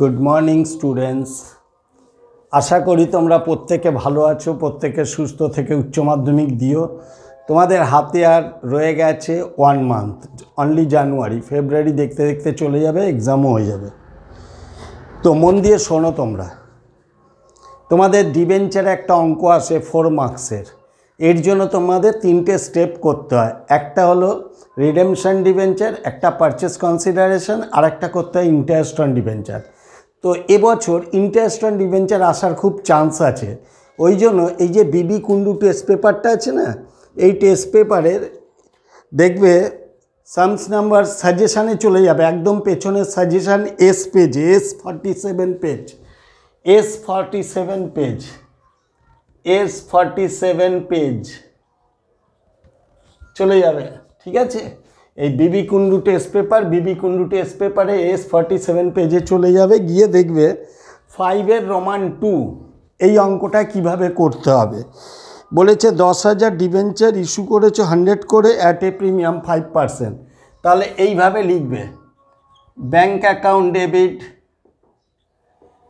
Good morning students. আশা করি তোমরা প্রত্যেকে ভালো আছো, প্রত্যেকে সুস্থ থেকে উচ্চ মাধ্যমিক দিও। তোমাদের হাতে আর রয়ে গেছে 1 মান্থ, অনলি জানুয়ারি। ফেব্রুয়ারি দেখতে দেখতে চলে যাবে, এক্সামও হয়ে যাবে। তো মন দিয়ে শোনো তোমরা। তোমাদের ডিবেঞ্চারে একটা অঙ্ক আসে 4 মার্কসের। এর জন্য তোমাদের 3টে স্টেপ করতে হয়। একটা হলো রিডেমশন ডিবেঞ্চার, একটা পারচেস কনসিডারেশন, আর একটা করতে হয় ইন্টারেস্ট অন ডিবেঞ্চার। তো এবছর ইন্টারেস্ট অন ডিবেঞ্চার আসার খুব চান্স আছে। ওই জন্য এই যে বিবি কুন্ডু টেস্ট পেপারটা আছে না, এই টেস্ট পেপারের দেখবে সামস নাম্বার সাজেশানে চলে যাবে, একদম পেছনের সাজেশান এস পেজে, S47 page, S47 page, S47 page চলে যাবে। ঠিক আছে, এই বিবি কুন্ডু টেস্ট পেপারে S47 পেজে চলে যাবে। গিয়ে দেখবে 5 রোমান 2 এই অঙ্কটা কিভাবে করতে হবে। বলেছে 10,000 ডিবেঞ্চার ইস্যু করেছো 100 করে অ্যাট এ প্রিমিয়াম 5%। তাহলে এইভাবে লিখবে, bank account debit,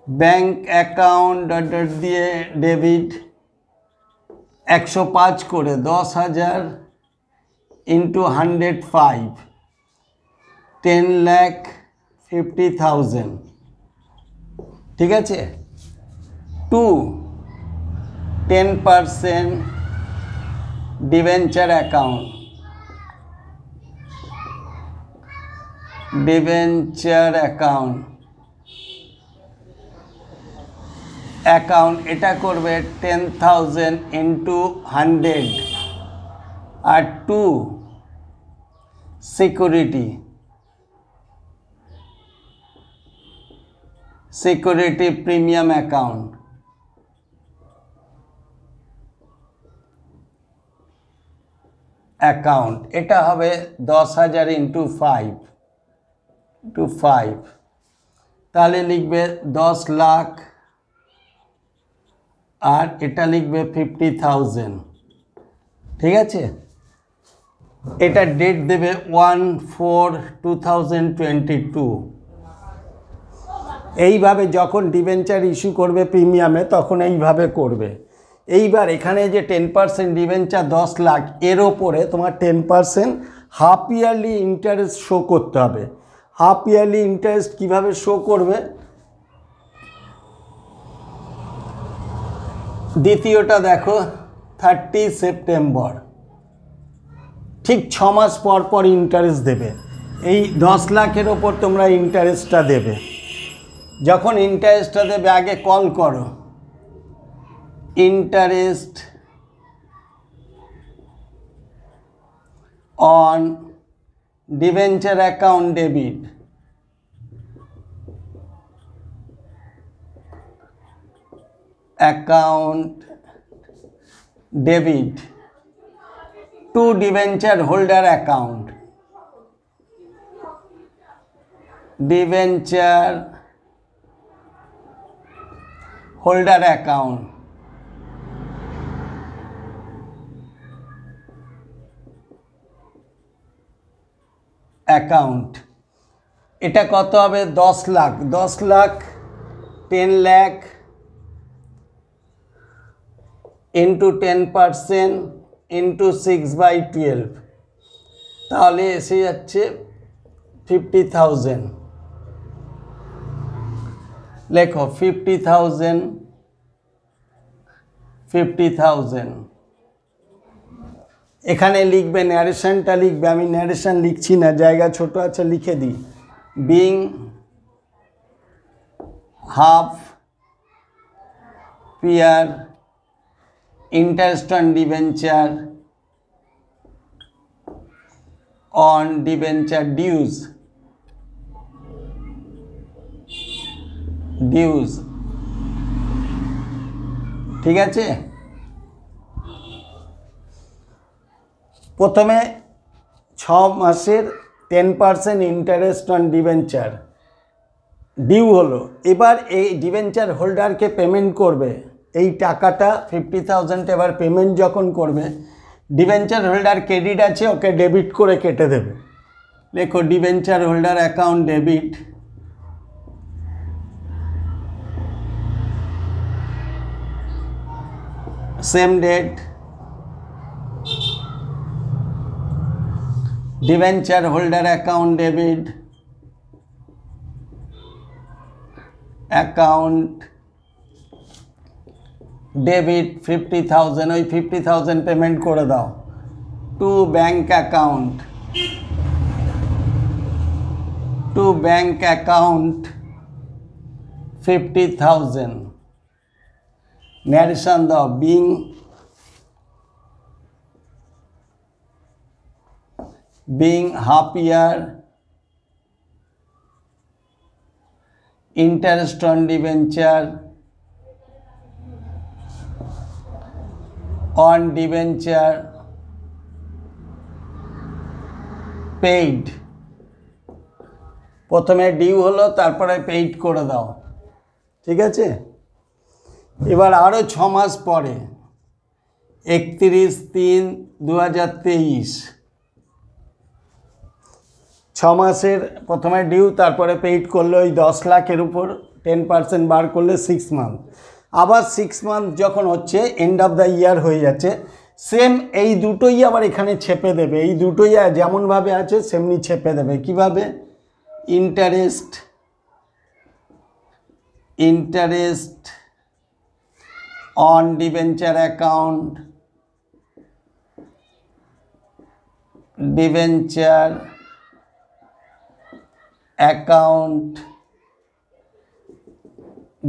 bank account দিয়ে ডেবিট 105 করে 10,000 ইন্টু 105, 10,50,000। ঠিক আছে, 10% ডিবেঞ্চার অ্যাকাউন্ট, এটা করবে 10,000 ইন্টু 100, আর 2 সিকিউরিটি প্রিমিয়াম অ্যাকাউন্ট, এটা হবে 10,000 ইন্টু 5, তাহলে লিখবে 10 লাখ, আর এটা লিখবে 50,000। ঠিক আছে, এটা ডেট দেবে 1/4/2022। এইভাবে যখন ডিবেঞ্চার ইস্যু করবে প্রিমিয়ামে তখন এইভাবে করবে। এইবার এখানে যে 10% ডিবেঞ্চার 10 লাখ, এর ওপরে তোমার 10% হাফ ইয়ারলি ইন্টারেস্ট শো করতে হবে। হাফ ইয়ারলি ইন্টারেস্ট কীভাবে শো করবে? দ্বিতীয়টা দেখো, 30 সেপ্টেম্বর, ঠিক 6 মাস পর পর ইন্টারেস্ট দেবে। এই 10 লাখের ওপর তোমরা ইন্টারেস্টটা দেবে। যখন ইন্টারেস্টটা দেবে আগে কল করো, interest on debenture account debit, to debenture holder account, account এটা কত হবে? 10 লাখ, 10 লাখ ইন্টু 10% ইন্টু 6/12, তাহলে এসে যাচ্ছে 50,000। লেখো 50,000। এখানে লিখবে, ন্যারেশনটা লিখবে, আমি ন্যারেশন লিখছি না, জায়গা ছোট আছে, লিখে দিই। Being half year interest on debenture dues, ঠিক আছে। প্রথমে 6 মাসের 10% ইন্টারেস্ট অন ডিবেঞ্চার ডিউ হলো। এবার এই ডিবেঞ্চার হোল্ডারকে পেমেন্ট করবে এই টাকাটা 50,000। এবার পেমেন্ট যখন করবে, ডিবেঞ্চার হোল্ডার ক্রেডিট আছে, ওকে ডেবিট করে কেটে দেবে। লেখো debenture holder account debit same date, debenture holder account debit, account debit 50,000, ওই 50,000 পেমেন্ট করে দাও to bank account, to bank account 50,000, narration দাও being half year interest on debenture paid, প্রথমে ডিউ হলো তারপরে পেইড করে দাও, ঠিক আছে। এবার আরও 6 মাস পরে 31/3/2023, 6 মাসের প্রথমে ডিউ তারপরে পেইড করলে ওই 10 লাখের উপর 10% বার করলে 6 মান্থ, আবার 6 মান্থ যখন হচ্ছে এন্ড অফ দ্য ইয়ার হয়ে যাচ্ছে, সেম এই দুটোই আবার এখানে ছেপে দেবে, এই দুটোই যেমনভাবে আছে সেমনি ছেপে দেবে। কিভাবে? Interest on debenture account, debenture account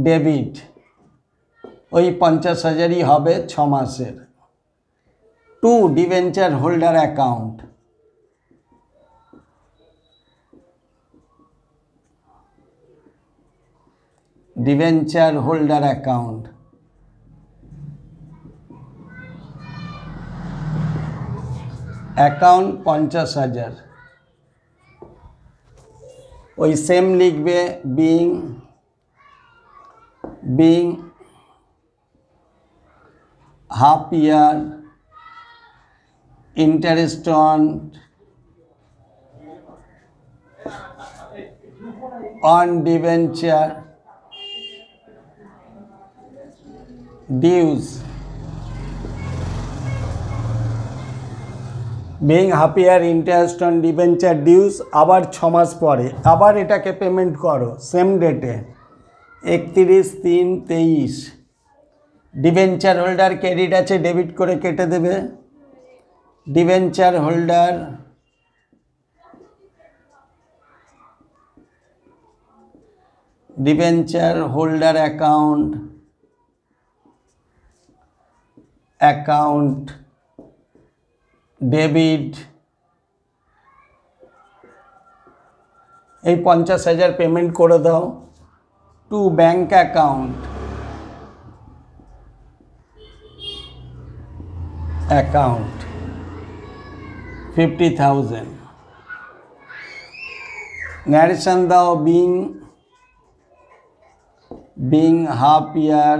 debit, ওই 50,000ই হবে 6 মাসের। To debenture holder account, debenture holder account account 50,000, ওই সেম লিখবে being half year interest on debenture dues, being half year interest on debenture dues, আবার 6 মাস পরে আবার এটাকে পেমেন্ট করো সেম ডেটে 31/3/23। ডিবেঞ্চার হোল্ডার ক্রেডিট আছে, ডেবিট করে কেটে দেবে। ডিবেঞ্চার হোল্ডার অ্যাকাউন্ট ডেবিট, এই 50,000 পেমেন্ট করে দাও টু ব্যাংক অ্যাকাউন্ট 50,000, ন্যারেশন দাও being half year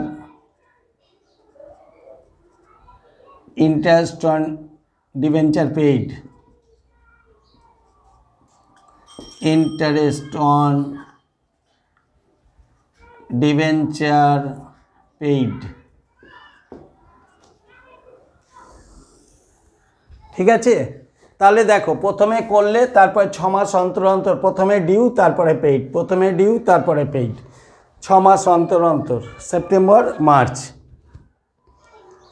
interest on debenture paid, interest on debenture paid, ঠিক আছে। তাহলে দেখো প্রথমে করলে তারপর 6 মাস অন্তর অন্তর প্রথমে ডিউ তারপরে পেইড, প্রথমে ডিউ তারপরে পেইড, 6 মাস অন্তর অন্তর, সেপ্টেম্বর মার্চ।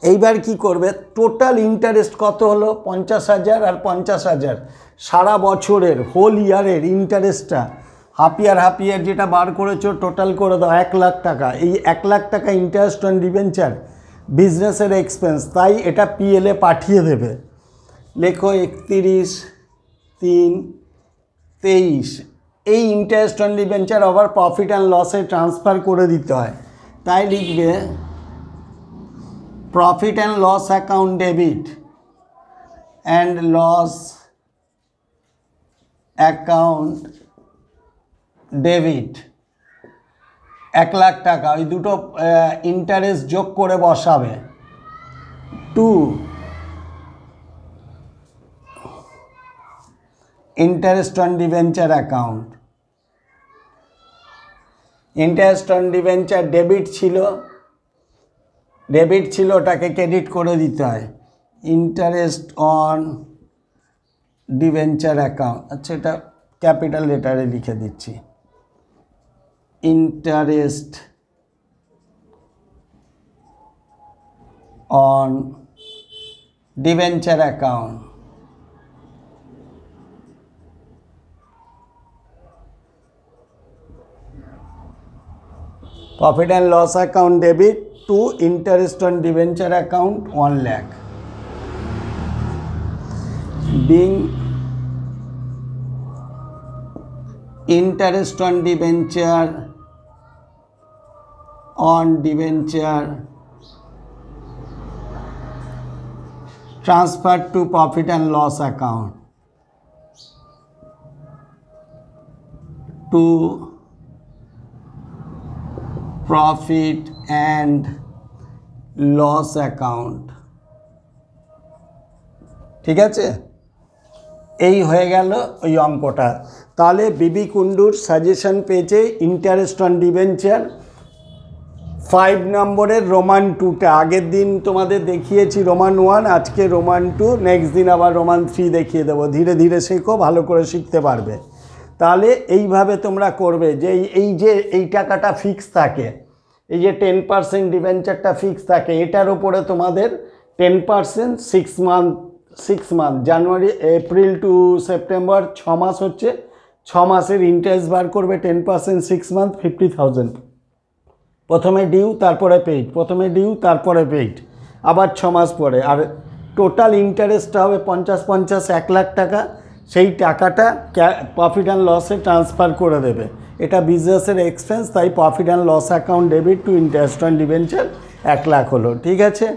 এইবার কি করবে? টোটাল ইন্টারেস্ট কত হলো? 50,000 আর 50,000, সারা বছরের হোল ইয়ারের ইন্টারেস্টটা হাফ ইয়ার যেটা বার করেছো টোটাল করে দাও 1 লাখ টাকা। এই 1 লাখ টাকা ইন্টারেস্ট অন ডিবেঞ্চার বিজনেসের এক্সপেন্স, তাই এটা পিএলে পাঠিয়ে দেবে। লেখো 31/3/23, এই ইন্টারেস্ট অন ডিবেঞ্চার আবার প্রফিট অ্যান্ড লসে ট্রান্সফার করে দিতে হয়, তাই লিখবে profit and loss account debit and loss account debit 1 lakh টাকা, ওই দুটো ইন্টারেস্ট যোগ করে বসাবে। To interest on debenture account, interest on debenture debit ছিল, ডেবিট ছিল ওটাকে ক্রেডিট করে দিতে হয়। ইন্টারেস্ট অন ডিবেঞ্চার অ্যাকাউন্ট, আচ্ছা এটা ক্যাপিটাল লেটারে লিখে দিচ্ছি, interest on debenture account, profit and loss account debit to interest on debenture account 1 lakh, being interest on debenture transferred to profit and loss account to profit and loss account। ঠিক আছে, এই হয়ে গেল ওই অঙ্কটা। তাহলে বিবি কুণ্ডুর সাজেশন পেজে interest on debenture 5 নম্বরের রোমান 2টা, আগের দিন তোমাদের দেখিয়েছি রোমান 1, আজকে রোমান 2, নেক্সট দিন আবার রোমান 3 দেখিয়ে দেবো। ধীরে ধীরে শেখো, ভালো করে শিখতে পারবে। তাহলে এইভাবে তোমরা করবে যে এই টাকাটা ফিক্স থাকে, এই যে 10% ডিবেঞ্চারটা ফিক্স থাকে, এটার উপরে তোমাদের 10% 6 month January April to September 6 মাস হচ্ছে, 6 মাসের ইন্টারেস্ট বার করবে 10% 6 মান্থ 50,000। প্রথমে ডিউ তারপরে পেইড, প্রথমে ডিউ তারপরে পেইড, আবার 6 মাস পরে। আর টোটাল ইন্টারেস্টটা হবে 50 1 লাখ টাকা। সেই টাকাটা প্রফিট অ্যান্ড লসে ট্রান্সফার করে দেবে। এটা বিজনেসের এক্সপেন্স, তাই profit and loss account debit to interest on debenture 1 lakh হলো। ঠিক আছে,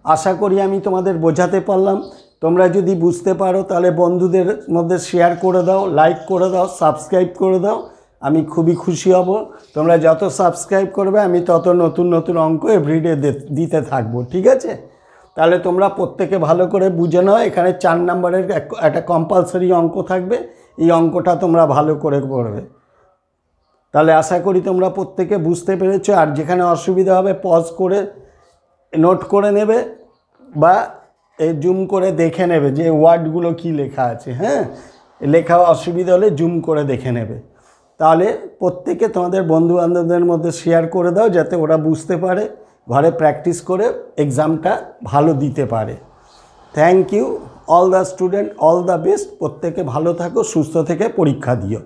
আশা করি আমি তোমাদের বোঝাতে পারলাম। তোমরা যদি বুঝতে পারো তাহলে বন্ধুদের মধ্যে শেয়ার করে দাও, লাইক করে দাও, সাবস্ক্রাইব করে দাও, আমি খুবই খুশি হব। তোমরা যত সাবস্ক্রাইব করবে আমি তত নতুন নতুন অঙ্ক এভরিডে দিতে থাকবো। ঠিক আছে, তাহলে তোমরা প্রত্যেকে ভালো করে বুঝে নাও। এখানে 4 নম্বরের একটা কম্পালসারি অঙ্ক থাকবে, এই অঙ্কটা তোমরা ভালো করে করবে। তাহলে আশা করি তোমরা প্রত্যেকে বুঝতে পেরেছো। আর যেখানে অসুবিধা হবে পজ করে নোট করে নেবে বা জুম করে দেখে নেবে যে ওয়ার্ডগুলো কি লেখা আছে। হ্যাঁ, লেখা অসুবিধা হলে জুম করে দেখে নেবে। তাহলে প্রত্যেকে তোমাদের বন্ধুবান্ধবদের মধ্যে শেয়ার করে দাও, যাতে ওরা বুঝতে পারে, ঘরে প্র্যাকটিস করে এক্সামটা ভালো দিতে পারে। Thank you all the student, all the best. প্রত্যেকে ভালো থাকো, সুস্থ থেকে পরীক্ষা দিও।